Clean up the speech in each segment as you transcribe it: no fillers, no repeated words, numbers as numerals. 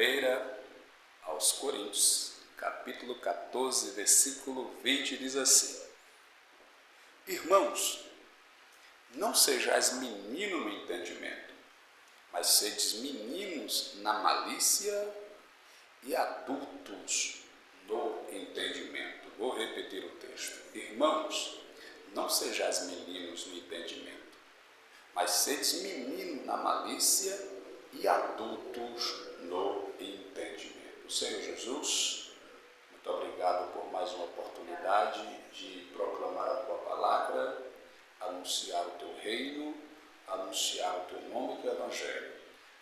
Primeira aos Coríntios, capítulo 14, versículo 20, diz assim: Irmãos, não sejais meninos no entendimento, mas sedes meninos na malícia e adultos no entendimento. Vou repetir o texto. Irmãos, não sejais meninos no entendimento, mas sedes meninos na malícia e adultos no entendimento. Senhor Jesus, muito obrigado por mais uma oportunidade de proclamar a Tua palavra, anunciar o Teu reino, anunciar o Teu nome do Evangelho.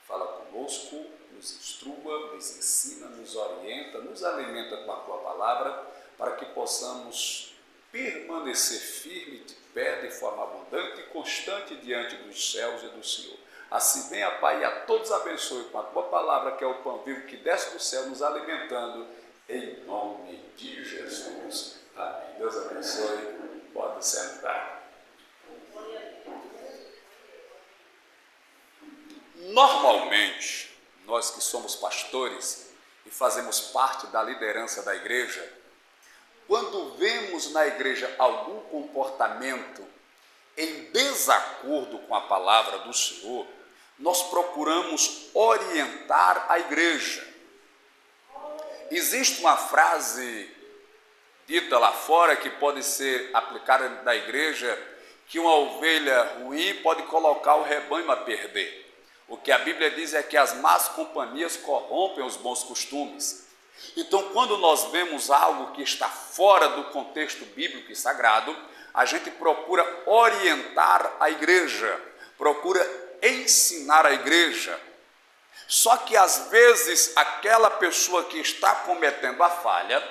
Fala conosco, nos instrua, nos ensina, nos orienta, nos alimenta com a Tua palavra, para que possamos permanecer firme, de pé, de forma abundante e constante diante dos céus e do Senhor. Assim venha, Pai, e a todos abençoe com a Tua palavra, que é o pão vivo que desce do céu, nos alimentando, em nome de Jesus. Amém. Deus abençoe. Pode sentar. Normalmente, nós que somos pastores e fazemos parte da liderança da igreja, quando vemos na igreja algum comportamento em desacordo com a palavra do Senhor, nós procuramos orientar a igreja. Existe uma frase dita lá fora que pode ser aplicada na igreja, que uma ovelha ruim pode colocar o rebanho a perder. O que a Bíblia diz é que as más companhias corrompem os bons costumes. Então, quando nós vemos algo que está fora do contexto bíblico e sagrado, a gente procura orientar a igreja, procura ensinar a igreja. Só que às vezes aquela pessoa que está cometendo a falha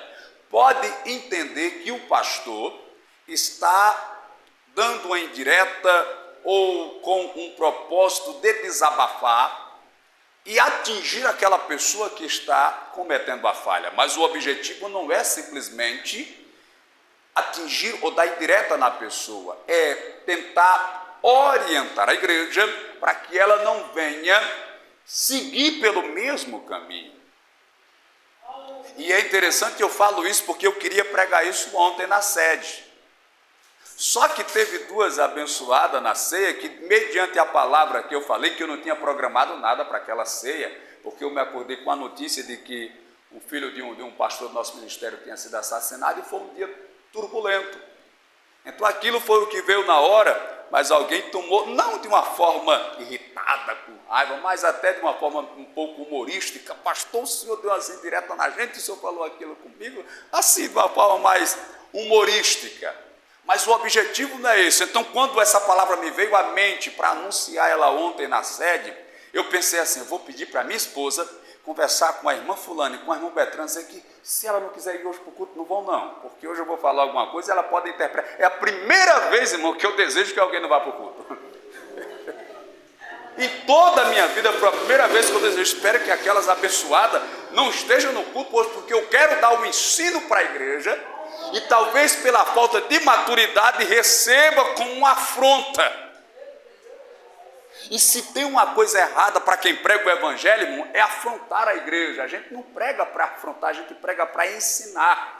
pode entender que o pastor está dando uma indireta ou com um propósito de desabafar e atingir aquela pessoa que está cometendo a falha. Mas o objetivo não é simplesmente atingir ou dar indireta na pessoa, é tentar orientar a igreja para que ela não venha seguir pelo mesmo caminho. E é interessante, eu falo isso porque eu queria pregar isso ontem na sede. Só que teve duas abençoadas na ceia que, mediante a palavra que eu falei, que eu não tinha programado nada para aquela ceia, porque eu me acordei com a notícia de que o filho de um pastor do nosso ministério tinha sido assassinado e foi um dia turbulento. Então aquilo foi o que veio na hora, mas alguém tomou, não de uma forma irritada, com raiva, mas até de uma forma um pouco humorística. Pastor, o senhor deu assim direta na gente, o senhor falou aquilo comigo, assim, de uma forma mais humorística. Mas o objetivo não é esse. Então, quando essa palavra me veio à mente para anunciar ela ontem na sede, eu pensei assim, eu vou pedir para minha esposa conversar com a irmã fulana e com a irmã Betrana, dizer que se ela não quiser ir hoje para o culto, não vão não, porque hoje eu vou falar alguma coisa e ela pode interpretar. É a primeira vez, irmão, que eu desejo que alguém não vá para o culto. Em toda a minha vida foi a primeira vez que eu desejo. Espero que aquelas abençoadas não estejam no culto hoje, porque eu quero dar um ensino para a igreja e talvez pela falta de maturidade receba como uma afronta. E se tem uma coisa errada para quem prega o evangelho, irmão, é afrontar a igreja. A gente não prega para afrontar, a gente prega para ensinar.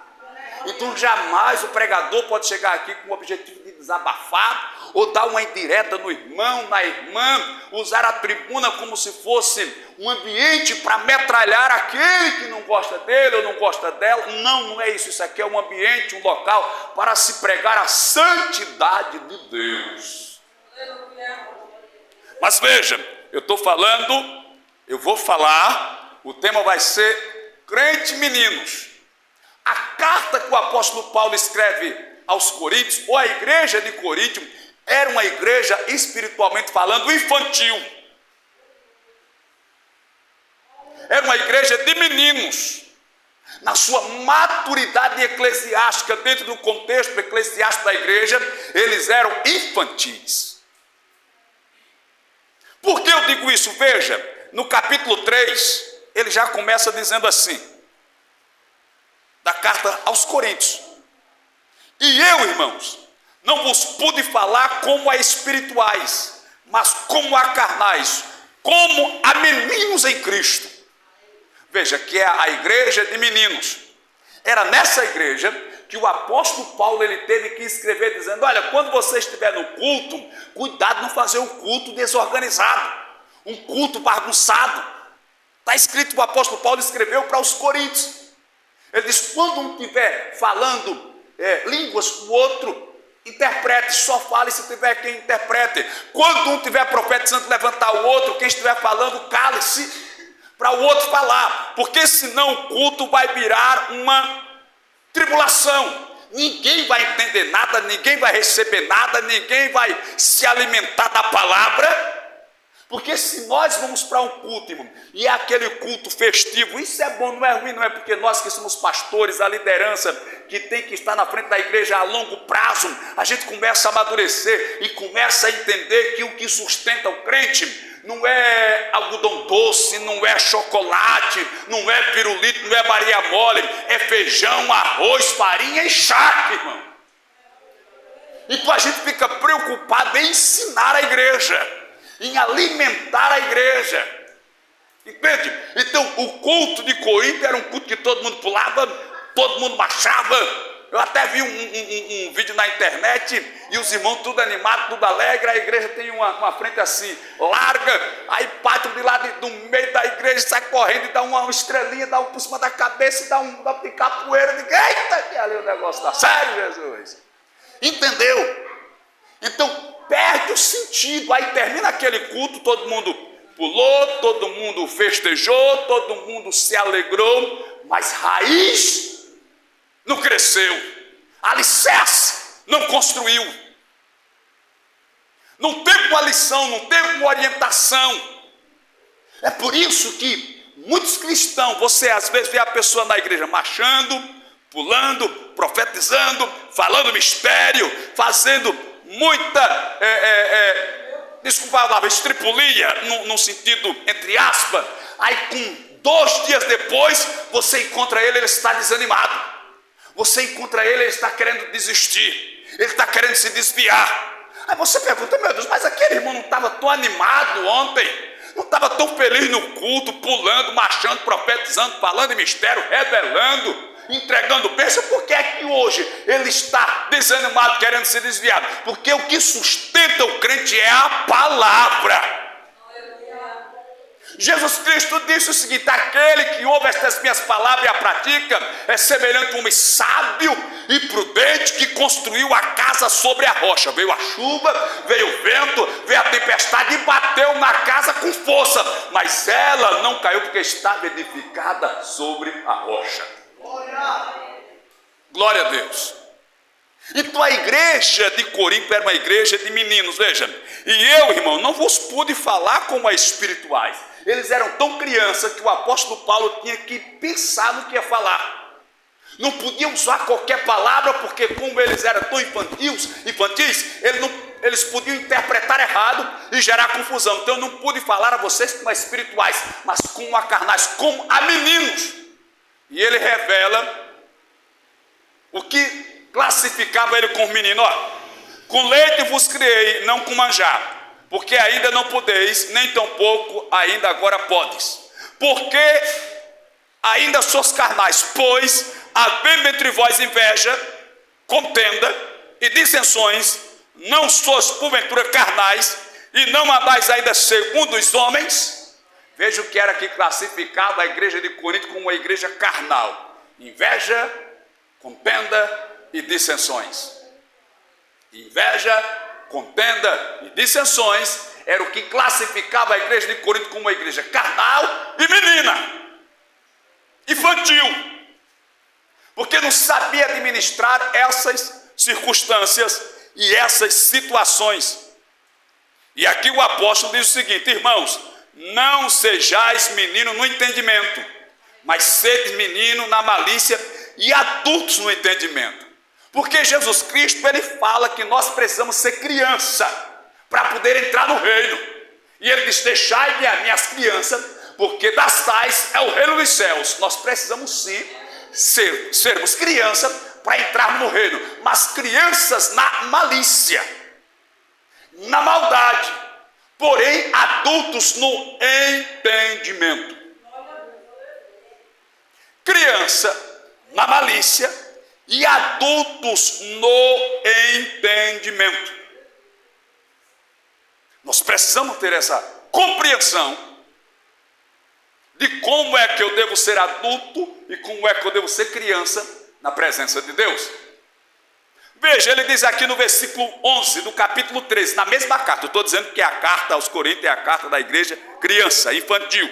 Então jamais o pregador pode chegar aqui com o objetivo de desabafar ou dar uma indireta no irmão, na irmã, usar a tribuna como se fosse um ambiente para metralhar aquele que não gosta dele ou não gosta dela. Não, não é isso. Isso aqui é um ambiente, um local para se pregar a santidade de Deus. Mas veja, eu estou falando, eu vou falar, o tema vai ser crente meninos. A carta que o apóstolo Paulo escreve aos Coríntios, ou a igreja de Corinto, era uma igreja espiritualmente falando infantil. Era uma igreja de meninos. Na sua maturidade eclesiástica, dentro do contexto eclesiástico da igreja, eles eram infantis. Por que eu digo isso? Veja, no capítulo 3, ele já começa dizendo assim, da carta aos Coríntios: e eu, irmãos, não vos pude falar como a espirituais, mas como a carnais, como a meninos em Cristo. Veja, que é a igreja de meninos. Era nessa igreja que o apóstolo Paulo ele teve que escrever dizendo: olha, quando você estiver no culto, cuidado de não fazer um culto desorganizado, um culto bagunçado. Está escrito, o apóstolo Paulo escreveu para os coríntios. Ele diz: quando um estiver falando línguas, o outro interprete, só fale se tiver quem interprete. Quando um estiver profetizando, levantar o outro, quem estiver falando, cale-se para o outro falar, porque senão o culto vai virar uma tribulação. Ninguém vai entender nada, ninguém vai receber nada, ninguém vai se alimentar da palavra. Porque se nós vamos para um culto, irmão, e é aquele culto festivo, isso é bom, não é ruim, não é porque nós que somos pastores, a liderança que tem que estar na frente da igreja a longo prazo, a gente começa a amadurecer e começa a entender que o que sustenta o crente não é algodão doce, não é chocolate, não é pirulito, não é Maria mole, é feijão, arroz, farinha e charque, irmão. Então a gente fica preocupado em ensinar a igreja, em alimentar a igreja, entende? Então o culto de Corinto era um culto que todo mundo pulava, todo mundo marchava. Eu até vi um vídeo na internet e os irmãos tudo animados, tudo alegre. A igreja tem uma frente assim larga, aí parte de lá do meio da igreja, sai correndo e dá uma estrelinha, dá um por cima da cabeça e dá uma capoeira. Eita, que ali o negócio está sério, Jesus. Entendeu? Então perde o sentido. Aí termina aquele culto, todo mundo pulou, todo mundo festejou, todo mundo se alegrou, mas raiz não cresceu, alicerce não construiu, não teve uma lição, não teve uma orientação. É por isso que muitos cristãos, você às vezes vê a pessoa na igreja marchando, pulando, profetizando, falando mistério, fazendo muita, desculpa a palavra, estripulia, no sentido entre aspas. Aí com 2 dias depois, você encontra ele está desanimado. Você encontra ele está querendo desistir, ele está querendo se desviar. Aí você pergunta: meu Deus, mas aquele irmão não estava tão animado ontem, não estava tão feliz no culto, pulando, marchando, profetizando, falando em mistério, revelando, entregando bênção. Por que é que hoje ele está desanimado, querendo se desviar? Porque o que sustenta o crente é a palavra. Jesus Cristo disse o seguinte: aquele que ouve estas minhas palavras e a pratica é semelhante a um homem sábio e prudente que construiu a casa sobre a rocha. Veio a chuva, veio o vento, veio a tempestade e bateu na casa com força, mas ela não caiu porque estava edificada sobre a rocha. Glória a Deus. Então a igreja de Corinto era uma igreja de meninos, veja. E eu, irmão, não vos pude falar como a espirituais. Eles eram tão crianças que o apóstolo Paulo tinha que pensar no que ia falar. Não podia usar qualquer palavra, porque como eles eram tão infantis, eles podiam interpretar errado e gerar confusão. Então eu não pude falar a vocês como a espirituais, mas como a carnais, como a meninos. E ele revela o que classificava ele como menino. Ó, com leite vos criei, não com manjar, porque ainda não podeis, nem tampouco ainda agora podes. Porque ainda sois carnais, pois havendo entre vós inveja, contenda e dissensões, não sois porventura carnais, e não andais ainda segundo os homens. Veja o que era que classificava a igreja de Corinto como uma igreja carnal: inveja, contenda e dissensões. Inveja, contenda e dissensões era o que classificava a igreja de Corinto como uma igreja carnal e menina, infantil, porque não sabia administrar essas circunstâncias e essas situações. E aqui o apóstolo diz o seguinte: irmãos, não sejais meninos no entendimento, mas sede menino na malícia e adultos no entendimento. Porque Jesus Cristo, ele fala que nós precisamos ser criança para poder entrar no reino. E ele diz: deixai-me as minhas crianças, porque das tais é o reino dos céus. Nós precisamos sim sermos crianças para entrarmos no reino, mas crianças na malícia, na maldade, porém adultos no entendimento. criança na malícia e adultos no entendimento. Nós precisamos ter essa compreensão de como é que eu devo ser adulto e como é que eu devo ser criança na presença de Deus. Veja, ele diz aqui no versículo 11 do capítulo 13, na mesma carta, eu estou dizendo que a carta aos Coríntios é a carta da igreja criança, infantil.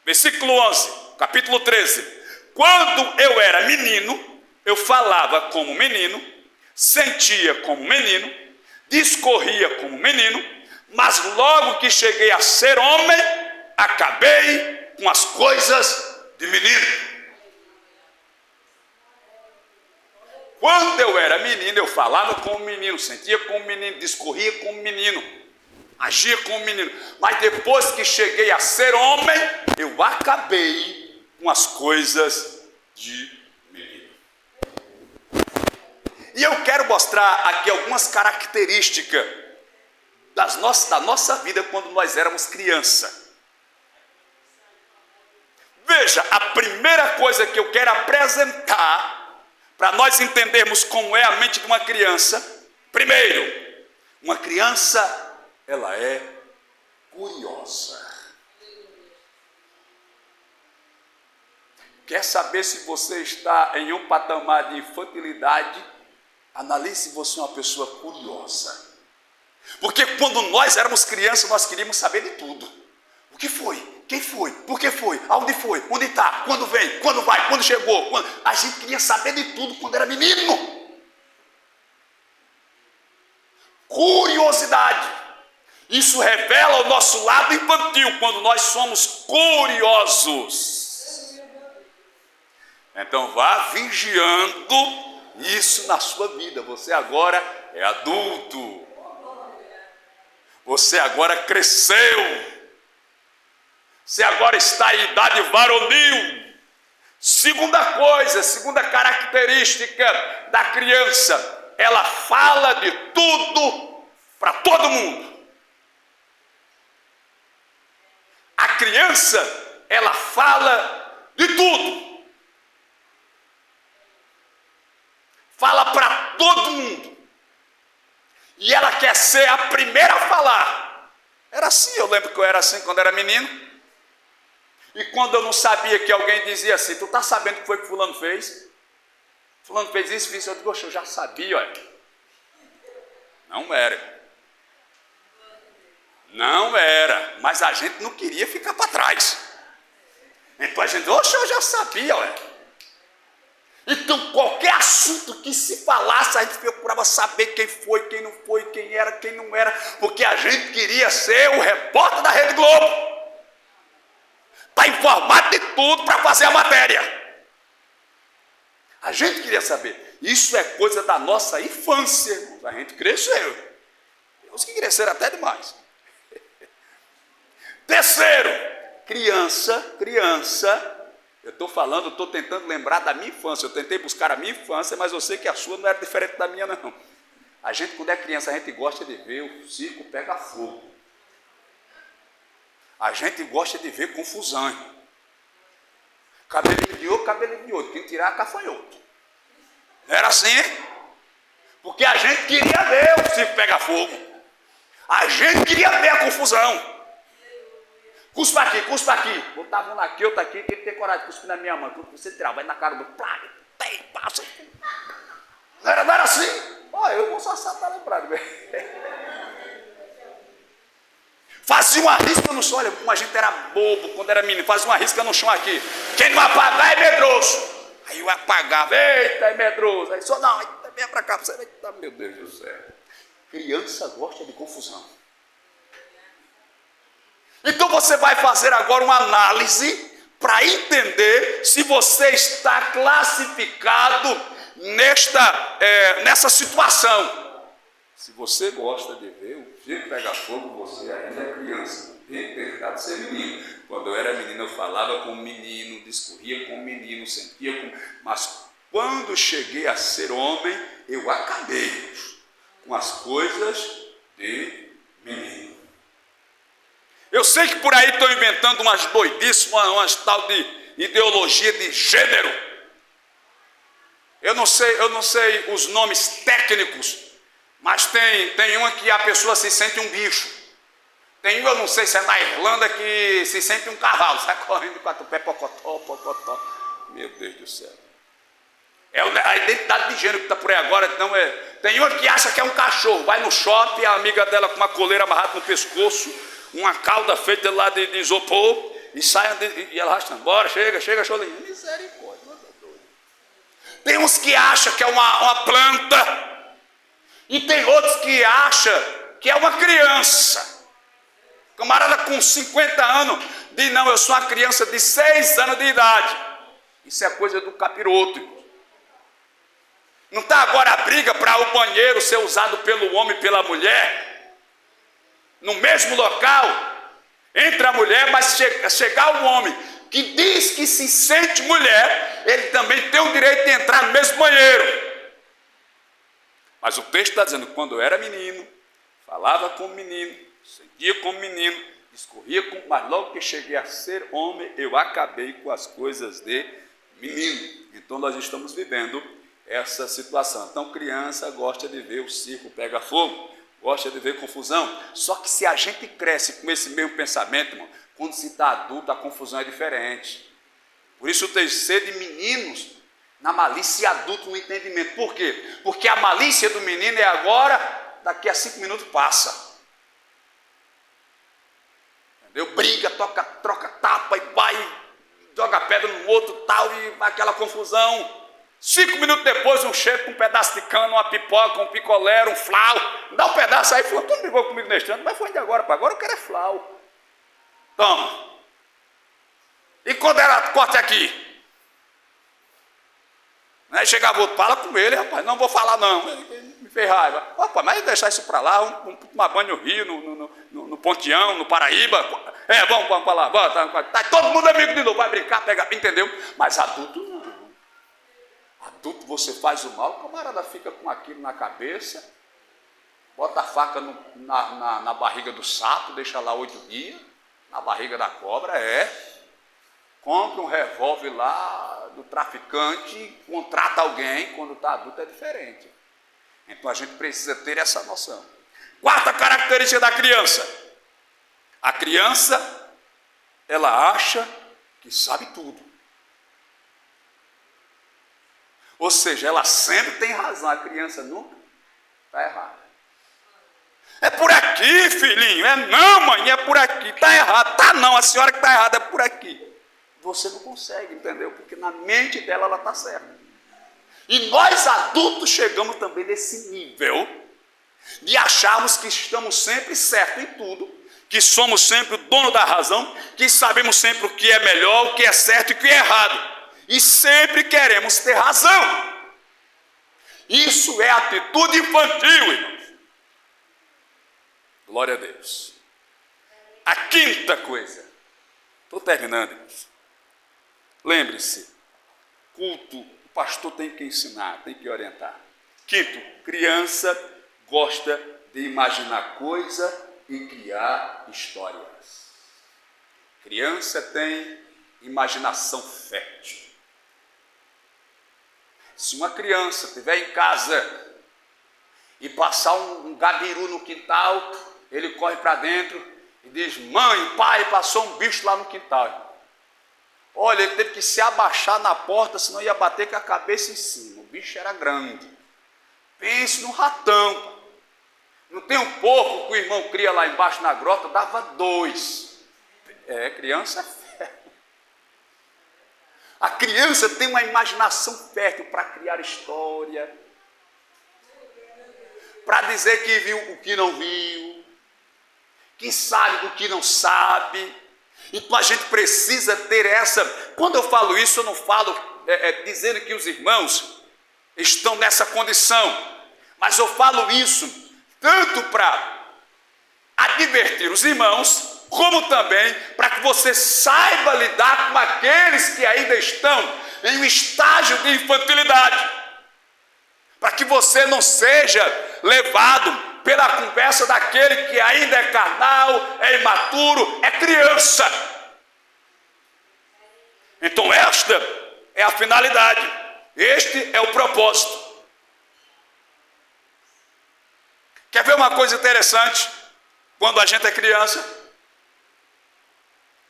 Versículo 11, capítulo 13. Quando eu era menino, eu falava como menino, sentia como menino, discorria como menino, mas logo que cheguei a ser homem, acabei com as coisas de menino. Quando eu era menino, eu falava como menino, sentia como menino, discorria como menino, agia como menino. Mas depois que cheguei a ser homem, eu acabei com as coisas de menino. E eu quero mostrar aqui algumas características da nossa vida quando nós éramos criança. Veja, a primeira coisa que eu quero apresentar para nós entendermos como é a mente de uma criança. Primeiro, uma criança, ela é curiosa. Quer saber se você está em um patamar de infantilidade? Analise se você é uma pessoa curiosa. Porque quando nós éramos crianças, nós queríamos saber de tudo. O que foi? Quem foi? Por que foi? Aonde foi? Onde está? Quando vem? Quando vai? Quando chegou? Quando... A gente queria saber de tudo quando era menino. Curiosidade. Isso revela o nosso lado infantil, quando nós somos curiosos. Então vá vigiando isso na sua vida. Você agora é adulto. Você agora cresceu. Você agora está em idade varonil. Segunda coisa, segunda característica da criança, ela fala de tudo para todo mundo. A criança, ela fala de tudo. Fala para todo mundo. E ela quer ser a primeira a falar. Era assim, eu lembro que eu era assim quando era menino. E quando eu não sabia, que alguém dizia assim: tu está sabendo o que foi que fulano fez? Fulano fez isso, eu digo: eu já sabia, olha. Não era. Não era, mas a gente não queria ficar para trás. Então a gente: oxe, eu já sabia, olha. Então qualquer assunto que se falasse, a gente procurava saber quem foi, quem não foi, quem era, quem não era, porque a gente queria ser o repórter da Rede Globo. Está informado de tudo para fazer a matéria. A gente queria saber. Isso é coisa da nossa infância. A gente cresceu. Tem uns que cresceram até demais. Terceiro, criança. Eu estou tentando lembrar da minha infância. Eu tentei buscar a minha infância, mas eu sei que a sua não era diferente da minha, não. A gente, quando é criança, a gente gosta de ver o circo pegar fogo. A gente gosta de ver confusão. Cabelinho de outro. Quem tirar, cafanhoto. Era assim, hein? Porque a gente queria ver o circo pegar fogo. A gente queria ver a confusão. Cuspa aqui. Botava um aqui, outro aqui. Quem tem coragem de cuspir na minha mão? Quando você tirar, vai na cara do plaga. Passa. Não era assim? Olha, eu vou só estar lembrado. Fazia uma risca no chão. Olha, como a gente era bobo quando era menino. Fazia uma risca no chão aqui. Quem não apagar é medroso. Aí eu apagava. Eita, é medroso. Aí só não, vem pra cá. Você vai... Meu Deus do céu. Criança gosta de confusão. Então você vai fazer agora uma análise para entender se você está classificado nessa situação. Se você gosta de ver o circo pegar fogo, você ainda é criança. Tem pecado de ser menino. Quando eu era menino, eu falava como menino, discorria como menino, sentia como... Mas quando cheguei a ser homem, eu acabei com as coisas de menino. Eu sei que por aí estão inventando umas doidices, umas tal de ideologia de gênero. Eu não sei os nomes técnicos, mas tem uma que a pessoa se sente um bicho. Tem uma, eu não sei se é na Irlanda, que se sente um cavalo, sai correndo de quatro pés, pocotó, pocotó. Meu Deus do céu. É a identidade de gênero que está por aí agora. Então tem uma que acha que é um cachorro, vai no shopping, a amiga dela com uma coleira amarrada no pescoço, uma cauda feita lá de isopor, e sai e ela arrastando, bora, chega, cholinho. Misericórdia. Tem uns que acham que é uma planta, e tem outros que acham que é uma criança. Camarada com 50 anos diz, não, eu sou uma criança de 6 anos de idade. Isso é coisa do capiroto. Não está agora a briga para o banheiro ser usado pelo homem e pela mulher? No mesmo local? Entre a mulher, mas chegar o homem que diz que se sente mulher, ele também tem o direito de entrar no mesmo banheiro. Mas o texto está dizendo, quando eu era menino, falava como menino, sentia como menino, discorria como, mas logo que cheguei a ser homem, eu acabei com as coisas de menino. Então nós estamos vivendo essa situação. Então criança gosta de ver o circo pega fogo, gosta de ver confusão. Só que se a gente cresce com esse mesmo pensamento, irmão, quando se está adulto a confusão é diferente. Por isso tem que ser de meninos na malícia e adulto no entendimento. Por quê? Porque a malícia do menino é agora, daqui a 5 minutos passa. Entendeu? Briga, troca tapa e vai, joga pedra no outro tal, e vai aquela confusão. 5 minutos depois, um chega com um pedaço de cana, uma pipoca, um picolé, um flau. Dá um pedaço aí, falou, tu não brigou comigo neste ano, mas foi de agora para agora, eu quero é flau. Toma. E quando ela corta aqui? Aí chegava outro, fala com ele, rapaz, não vou falar não. Me fez raiva. Rapaz, mas deixar isso para lá, vamos tomar banho no Rio, no Pontião, no Paraíba. Vamos para lá, tá todo mundo amigo de novo, vai brincar, pega, entendeu? Mas adulto não. Adulto você faz o mal, o camarada fica com aquilo na cabeça, bota a faca na barriga do sapo, deixa lá 8 dias, na barriga da cobra, compra um revólver lá do traficante, contrata alguém, quando está adulto é diferente. Então a gente precisa ter essa noção. Quarta característica da criança. A criança, ela acha que sabe tudo. Ou seja, ela sempre tem razão, a criança nunca está errada. É por aqui, filhinho. Não, mãe, é por aqui. Está errado. Tá não, a senhora que está errada é por aqui. Você não consegue, entendeu? Porque na mente dela ela está certa. E nós adultos chegamos também nesse nível de acharmos que estamos sempre certos em tudo, que somos sempre o dono da razão, que sabemos sempre o que é melhor, o que é certo e o que é errado. E sempre queremos ter razão. Isso é atitude infantil, irmãos. Glória a Deus. A quinta coisa. Estou terminando, irmãos. Lembre-se, culto, o pastor tem que ensinar, tem que orientar. Quinto, criança gosta de imaginar coisa e criar histórias. Criança tem imaginação fértil. Se uma criança estiver em casa e passar um gabiru no quintal, ele corre para dentro e diz, mãe, pai, passou um bicho lá no quintal. Olha, ele teve que se abaixar na porta, senão ia bater com a cabeça em cima. O bicho era grande. Pense no ratão. Não tem um porco que o irmão cria lá embaixo na grota, dava 2. Criança é fértil. A criança tem uma imaginação fértil para criar história, para dizer que viu o que não viu, que sabe o que não sabe. Então a gente precisa ter essa. Quando eu falo isso, eu não falo dizendo que os irmãos estão nessa condição, mas eu falo isso tanto para advertir os irmãos, como também para que você saiba lidar com aqueles que ainda estão em um estágio de infantilidade, para que você não seja levado pela conversa daquele que ainda é carnal, é imaturo, é criança. Então esta é a finalidade, este é o propósito. Quer ver uma coisa interessante? Quando a gente é criança,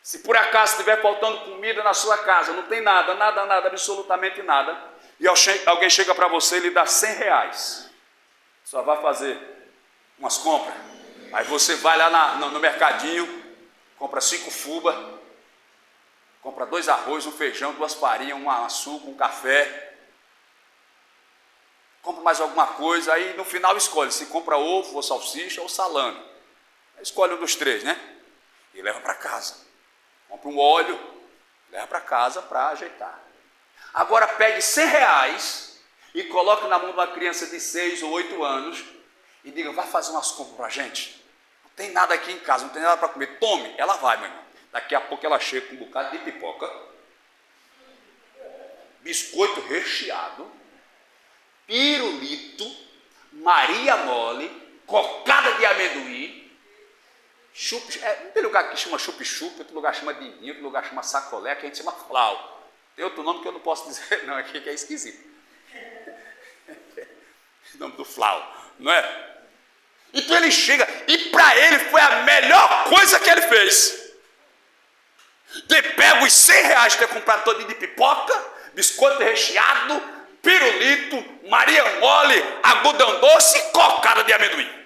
se por acaso estiver faltando comida na sua casa, não tem nada, absolutamente nada, e alguém chega para você e lhe dá 100 reais, só vai fazer umas compras, aí você vai lá no mercadinho, compra 5 fubas, compra 2 arroz, um feijão, 2 farinhas, um açúcar, um café, compra mais alguma coisa, aí no final escolhe se compra ovo, ou salsicha, ou salame, escolhe um dos 3, né? E leva para casa. Compra um óleo, leva para casa para ajeitar. Agora pegue 100 reais e coloque na mão de uma criança de 6 ou 8 anos e diga, vai fazer umas compras para a gente. Não tem nada aqui em casa, não tem nada para comer. Tome, ela vai, meu irmão. Daqui a pouco ela chega com um bocado de pipoca, biscoito recheado, pirulito, Maria mole, cocada de amendoim, chup, não tem lugar que chama chup-chup, outro lugar chama dinho, outro lugar chama sacolé, que a gente chama flau. Tem outro nome que eu não posso dizer não aqui, que é esquisito. O nome do flau, não é? Então ele chega, e para ele foi a melhor coisa que ele fez. Ele pega os 100 reais que ter comprado todinho de pipoca, biscoito recheado, pirulito, Maria mole, algodão doce e cocada de amendoim.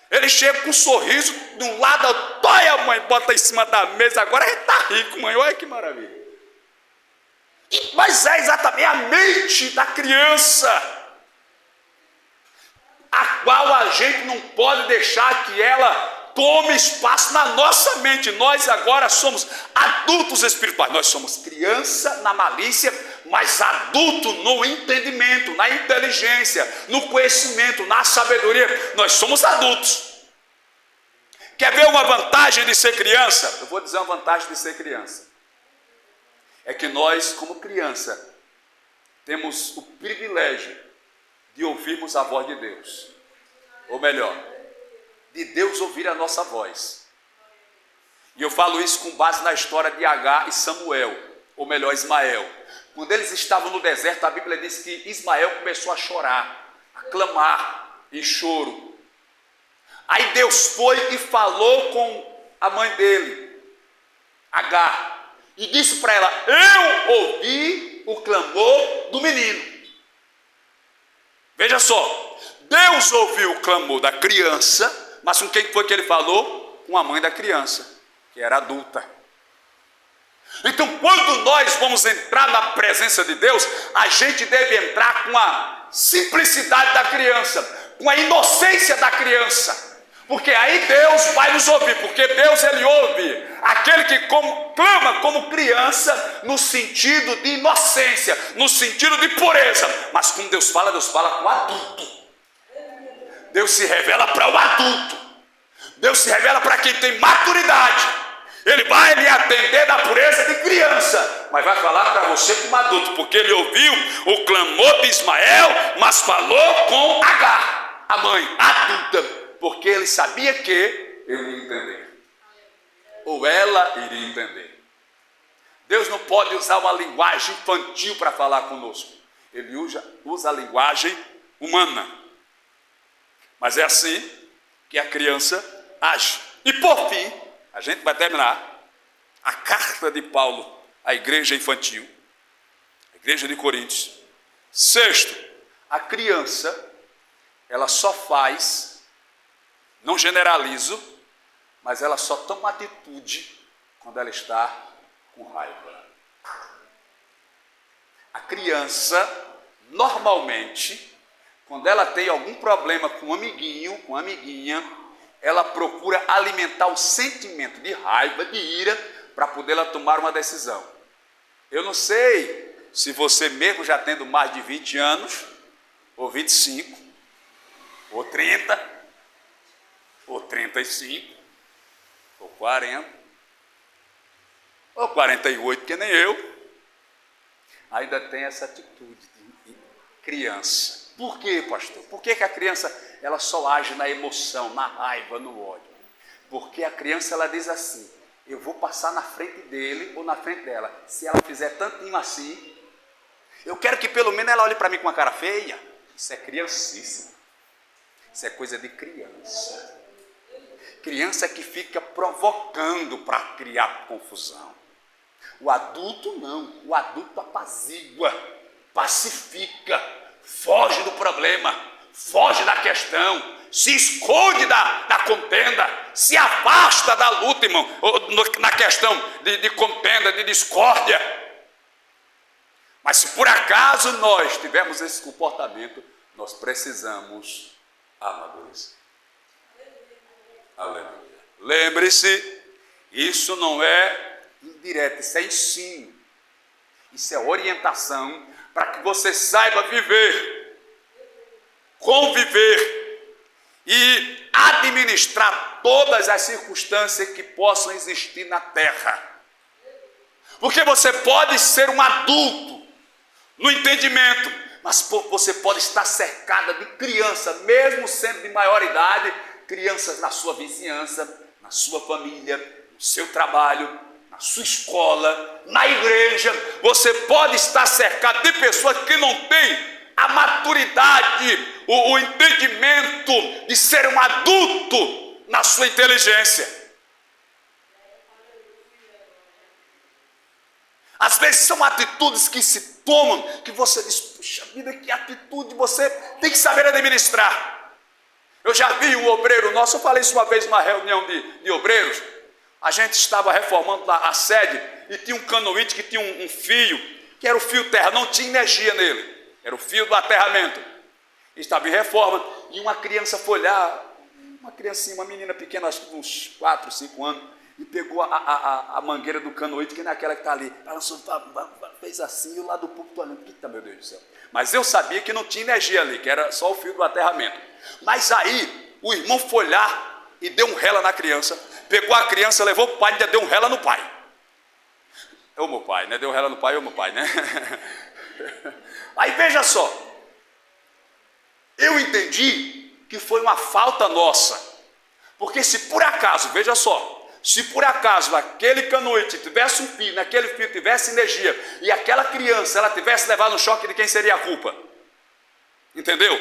Ele chega com um sorriso, de um lado, olha, mãe, bota em cima da mesa, agora ele está rico, mãe, olha que maravilha. Mas é exatamente a mente da criança, a qual a gente não pode deixar que ela tome espaço na nossa mente. Nós agora somos adultos espirituais, nós somos criança na malícia, mas adulto no entendimento, na inteligência, no conhecimento, na sabedoria. Nós somos adultos. Quer ver uma vantagem de ser criança? Eu vou dizer uma vantagem de ser criança. É que nós, como criança, temos o privilégio de ouvirmos a voz de Deus. Ou melhor, de Deus ouvir a nossa voz. E eu falo isso com base na história de Agar e Samuel, ou melhor, Ismael. Quando eles estavam no deserto, a Bíblia diz que Ismael começou a chorar, a clamar em choro. Aí Deus foi e falou com a mãe dele, Agar, e disse para ela, eu ouvi o clamor do menino. Veja só, Deus ouviu o clamor da criança, mas com quem foi que ele falou? Com a mãe da criança, que era adulta. Então, quando nós vamos entrar na presença de Deus, a gente deve entrar com a simplicidade da criança, com a inocência da criança, porque aí Deus vai nos ouvir, porque Deus, ele ouve aquele que clama como criança, no sentido de inocência, no sentido de pureza. Mas quando Deus fala com o adulto. Deus se revela para o adulto, Deus se revela para quem tem maturidade. Ele vai lhe atender da pureza de criança, mas vai falar para você como adulto, porque ele ouviu o clamor de Ismael, mas falou com Agar, a mãe adulta, porque ele sabia que ele ia entender, ou ela iria entender. Deus não pode usar uma linguagem infantil para falar conosco, ele usa a linguagem humana, mas é assim que a criança age. E por fim, a gente vai terminar a carta de Paulo à igreja infantil, a igreja de Coríntios. Sexto, a criança, ela só faz, não generalizo, mas ela só toma atitude quando ela está com raiva. A criança, normalmente, quando ela tem algum problema com um amiguinho, com uma amiguinha, ela procura alimentar o sentimento de raiva, de ira, para poder ela tomar uma decisão. Eu não sei se você mesmo já tendo mais de 20 anos, ou 25, ou 30, ou 35, ou 40, ou 48, que nem eu, ainda tem essa atitude de criança. Por quê, pastor? Por que a criança ela só age na emoção, na raiva, no ódio? Porque a criança ela diz assim, eu vou passar na frente dele ou na frente dela. Se ela fizer tantinho assim, eu quero que pelo menos ela olhe para mim com uma cara feia. Isso é criancice. Isso é coisa de criança. Criança que fica provocando para criar confusão. O adulto não. O adulto apazigua, pacifica, foge do problema, foge da questão, se esconde da contenda, se afasta da luta, irmão, na questão de contenda, de discórdia. Mas se por acaso nós tivermos esse comportamento, nós precisamos amadurecer. Aleluia. Lembre-se, isso não é indireto, isso é ensino. Isso é orientação para que você saiba viver, conviver e administrar todas as circunstâncias que possam existir na terra. Porque você pode ser um adulto no entendimento, mas você pode estar cercada de crianças, mesmo sendo de maior idade, crianças na sua vizinhança, na sua família, no seu trabalho, na sua escola, na igreja. Você pode estar cercado de pessoas que não têm a maturidade, o entendimento de ser um adulto na sua inteligência. Às vezes são atitudes que se tomam, que você diz, puxa vida, que atitude, você tem que saber administrar. Eu já vi um obreiro nosso, eu falei isso uma vez numa reunião de obreiros. A gente estava reformando a sede e tinha um canoite que tinha um fio, que era o fio terra, não tinha energia nele. Era o fio do aterramento. Estava em reforma e uma criança foi olhar, uma criancinha, uma menina pequena, acho que uns 4, 5 anos, e pegou a mangueira do canoite, que não é aquela que está ali. Ela só fez assim, e o lado do púlpito olhando, eita, meu Deus do céu. Mas eu sabia que não tinha energia ali, que era só o fio do aterramento. Mas aí, o irmão foi lá e deu um rela na criança, pegou a criança, levou para o pai e ainda deu um rela no pai. É o meu pai, né? Deu um rela no pai, é o meu pai, né? Aí veja só, eu entendi que foi uma falta nossa, porque se por acaso, veja só, se por acaso aquele canoite tivesse um fio, naquele fio tivesse energia, e aquela criança, ela tivesse levado um choque, de quem seria a culpa? Entendeu?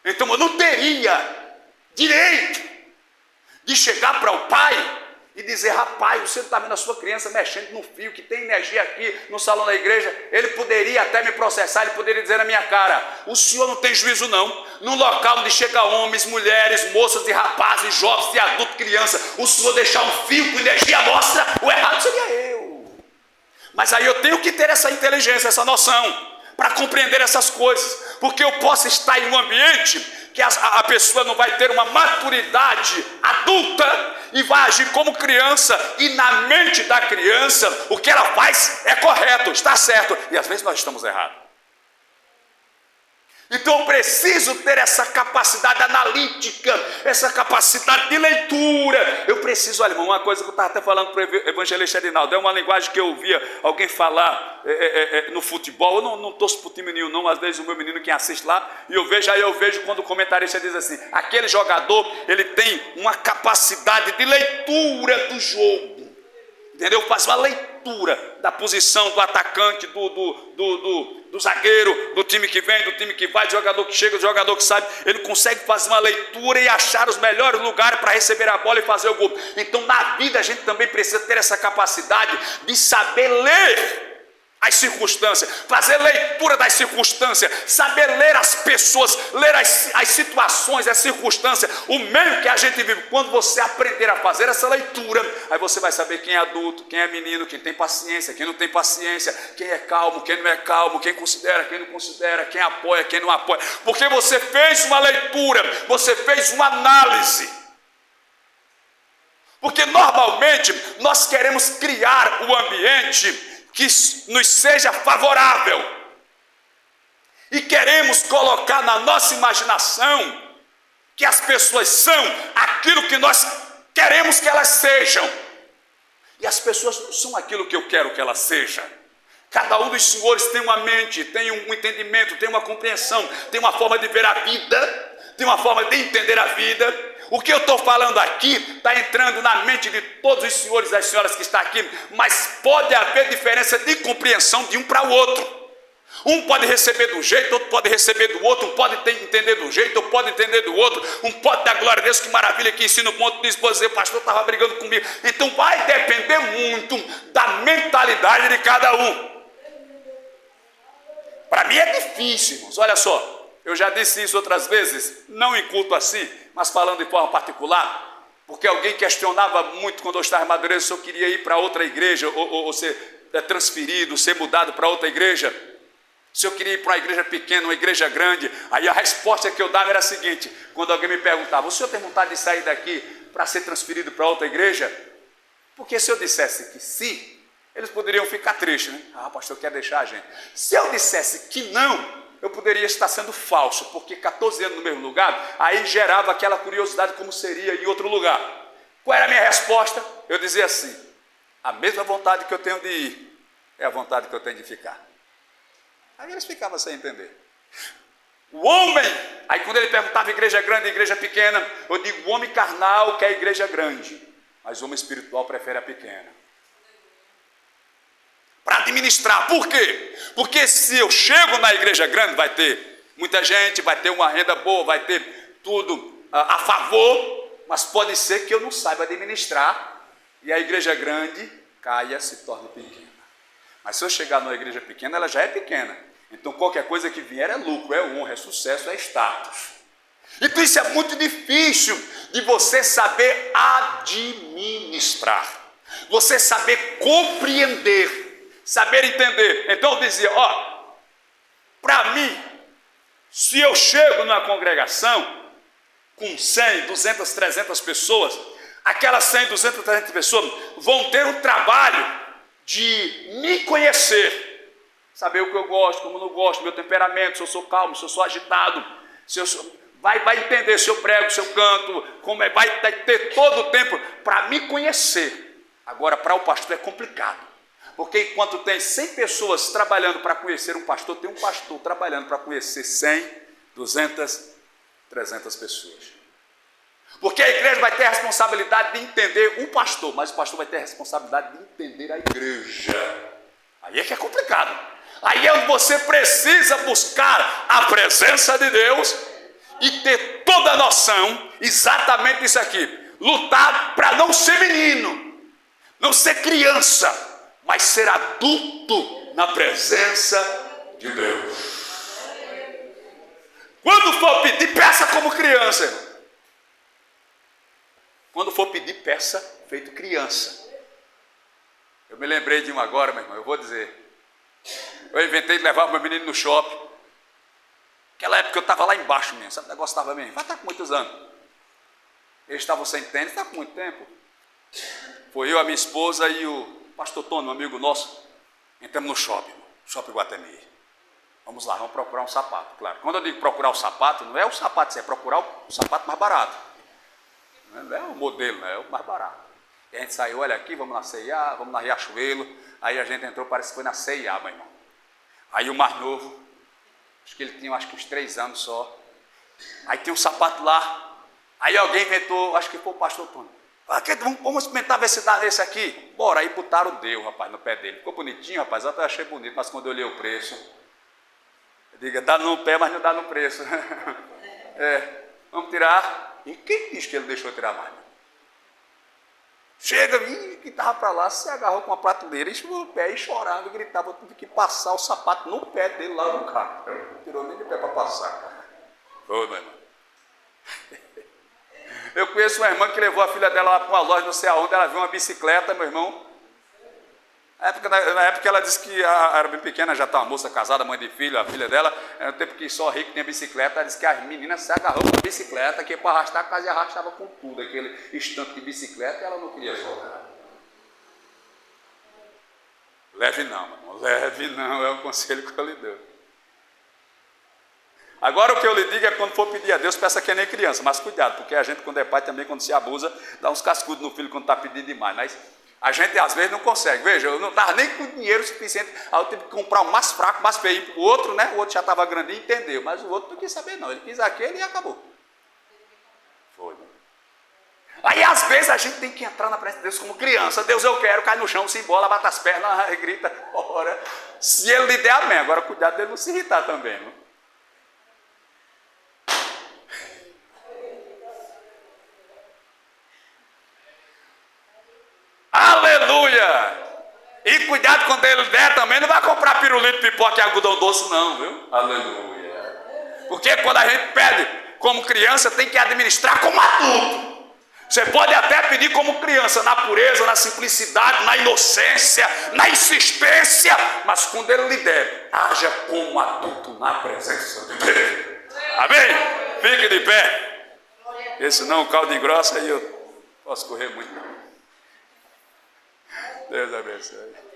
Então eu não teria direito de chegar para o pai e dizer, rapaz, você está vendo a sua criança mexendo no fio que tem energia aqui no salão da igreja. Ele poderia até me processar, ele poderia dizer na minha cara, o senhor não tem juízo não, num local onde chega homens, mulheres, moças e rapazes, jovens e adultos, crianças, o senhor deixar um fio com energia mostra, o errado seria eu. Mas aí eu tenho que ter essa inteligência, essa noção, para compreender essas coisas, porque eu posso estar em um ambiente que a pessoa não vai ter uma maturidade adulta e vai agir como criança, e na mente da criança o que ela faz é correto, está certo, e às vezes nós estamos errados. Então eu preciso ter essa capacidade analítica, essa capacidade de leitura. Eu preciso, olha, irmão, uma coisa que eu estava até falando para o evangelista Edinaldo, é uma linguagem que eu ouvia alguém falar no futebol. Eu não torço para o time nenhum não, às vezes o meu menino quem assiste lá, e eu vejo quando o comentarista diz assim, aquele jogador, ele tem uma capacidade de leitura do jogo, entendeu? Faz uma leitura da posição do atacante, do zagueiro, do time que vem, do time que vai, do jogador que chega, do jogador que sabe. Ele consegue fazer uma leitura e achar os melhores lugares para receber a bola e fazer o gol. Então na vida a gente também precisa ter essa capacidade de saber ler as circunstâncias, fazer leitura das circunstâncias, saber ler as pessoas, ler as situações, as circunstâncias, o meio que a gente vive. Quando você aprender a fazer essa leitura, aí você vai saber quem é adulto, quem é menino, quem tem paciência, quem não tem paciência, quem é calmo, quem não é calmo, quem considera, quem não considera, quem apoia, quem não apoia, porque você fez uma leitura, você fez uma análise. Porque normalmente nós queremos criar o ambiente que nos seja favorável, e queremos colocar na nossa imaginação que as pessoas são aquilo que nós queremos que elas sejam, e as pessoas não são aquilo que eu quero que elas sejam. Cada um dos senhores tem uma mente, tem um entendimento, tem uma compreensão, tem uma forma de ver a vida, tem uma forma de entender a vida. O que eu estou falando aqui está entrando na mente de todos os senhores e as senhoras que estão aqui, mas pode haver diferença de compreensão de um para o outro. Um pode receber de um jeito, outro pode receber do outro, um pode entender de um jeito, outro pode entender do outro, um pode dar glória a Deus, que maravilha, que ensina um ponto de esposa, o pastor estava brigando comigo. Então vai depender muito da mentalidade de cada um. Para mim é difícil, irmãos. Olha só, eu já disse isso outras vezes, não em culto assim, mas falando de forma particular, porque alguém questionava muito quando eu estava em Madureira se eu queria ir para outra igreja, ou ser transferido, ser mudado para outra igreja. Se eu queria ir para uma igreja pequena, uma igreja grande. Aí a resposta que eu dava era a seguinte: quando alguém me perguntava, o senhor tem vontade de sair daqui para ser transferido para outra igreja? Porque se eu dissesse que sim, eles poderiam ficar tristes, né? Ah, pastor, quer deixar a gente. Se eu dissesse que não, eu poderia estar sendo falso, porque 14 anos no mesmo lugar, aí gerava aquela curiosidade como seria em outro lugar. Qual era a minha resposta? Eu dizia assim: a mesma vontade que eu tenho de ir é a vontade que eu tenho de ficar. Aí eles ficavam sem entender. O homem, aí quando ele perguntava igreja grande, igreja pequena, eu digo, o homem carnal quer a igreja grande, mas o homem espiritual prefere a pequena. Para administrar, por quê? Porque se eu chego na igreja grande, vai ter muita gente, vai ter uma renda boa, vai ter tudo a favor, mas pode ser que eu não saiba administrar e a igreja grande caia, se torne pequena. Mas se eu chegar numa igreja pequena, ela já é pequena. Então qualquer coisa que vier é lucro, é honra, é sucesso, é status. Então isso é muito difícil de você saber administrar, você saber compreender, saber entender. Então eu dizia, para mim, se eu chego numa congregação com 100, 200, 300 pessoas, aquelas 100, 200, 300 pessoas vão ter um trabalho de me conhecer, saber o que eu gosto, como eu não gosto, meu temperamento, se eu sou calmo, se eu sou agitado, se eu sou, vai entender se eu prego, se eu canto, como é, vai ter todo o tempo para me conhecer. Agora, para o pastor é complicado, porque enquanto tem 100 pessoas trabalhando para conhecer um pastor, tem um pastor trabalhando para conhecer 100, 200, 300 pessoas. Porque a igreja vai ter a responsabilidade de entender o pastor, mas o pastor vai ter a responsabilidade de entender a igreja. Aí é que é complicado. Aí é onde você precisa buscar a presença de Deus e ter toda a noção, exatamente isso aqui. Lutar para não ser menino, não ser criança, mas ser adulto na presença de Deus. Quando for pedir, peça como criança, irmão. Quando for pedir, peça feito criança. Eu me lembrei de um agora, meu irmão, eu vou dizer. Eu inventei de levar o meu menino no shopping. Aquela época eu estava lá embaixo mesmo, sabe? O negócio estava mesmo. Vai estar com muitos anos. Eles estavam sem tênis, está com muito tempo. Foi eu, a minha esposa e o pastor Tony, um amigo nosso. Entramos no shopping Guatemi. Vamos lá, vamos procurar um sapato, claro. Quando eu digo procurar o sapato, não é o sapato, é procurar o sapato mais barato. Não é o modelo, não é o mais barato. E a gente saiu, olha aqui, vamos na C&A, vamos na Riachuelo. Aí a gente entrou, parece que foi na C&A, meu irmão. Aí o mais novo, acho que ele tinha uns 3 anos só. Aí tinha um sapato lá. Aí alguém inventou, acho que foi o pastor Tony. Vamos experimentar ver se dá esse aqui. Bora, aí botaram o Deus, rapaz, no pé dele. Ficou bonitinho, rapaz, eu até achei bonito, mas quando eu olhei o preço, eu digo, dá no pé, mas não dá no preço. Vamos tirar. E quem diz que ele deixou tirar mais? Chega, que estava para lá, se agarrou com uma prateleira, enxugou o pé e chorava e gritava, eu tive que passar o sapato no pé dele lá no carro. Não tirou nem de pé para passar. Foi, meu irmão. Eu conheço uma irmã que levou a filha dela lá para uma loja, não sei aonde, ela viu uma bicicleta, meu irmão. Na época ela disse que era bem pequena, já está uma moça casada, mãe de filho, a filha dela, era um tempo que só rico tinha bicicleta, ela disse que as meninas se agarrou com a bicicleta, que para arrastar, quase arrastava com tudo, aquele estante de bicicleta, e ela não queria soltar. Leve não, meu irmão, leve não, é um conselho que eu lhe dou. Agora o que eu lhe digo é quando for pedir a Deus, peça que é nem criança, mas cuidado, porque a gente quando é pai também, quando se abusa, dá uns cascudos no filho quando está pedindo demais, mas a gente às vezes não consegue. Veja, eu não estava nem com dinheiro suficiente, aí eu tive que comprar um mais fraco, mais feio para o outro, né? O outro já estava grandinho, entendeu, mas o outro não quis saber não, ele quis aquele e acabou. Foi, meu. Aí às vezes a gente tem que entrar na presença de Deus como criança. Deus, eu quero, cai no chão, se embola, bate as pernas, grita, ora. Se ele lhe der, amém. Agora cuidado dele não se irritar também. Não? Aleluia! E cuidado quando ele der também, não vai comprar pirulito, pipoca e algodão doce não, viu? Aleluia! Porque quando a gente pede como criança, tem que administrar como adulto. Você pode até pedir como criança, na pureza, na simplicidade, na inocência, na insistência, mas quando ele lhe der, haja como adulto na presença de Deus. Amém? Fique de pé. Porque senão o caldo engrossa e eu posso correr muito. Deus abençoe.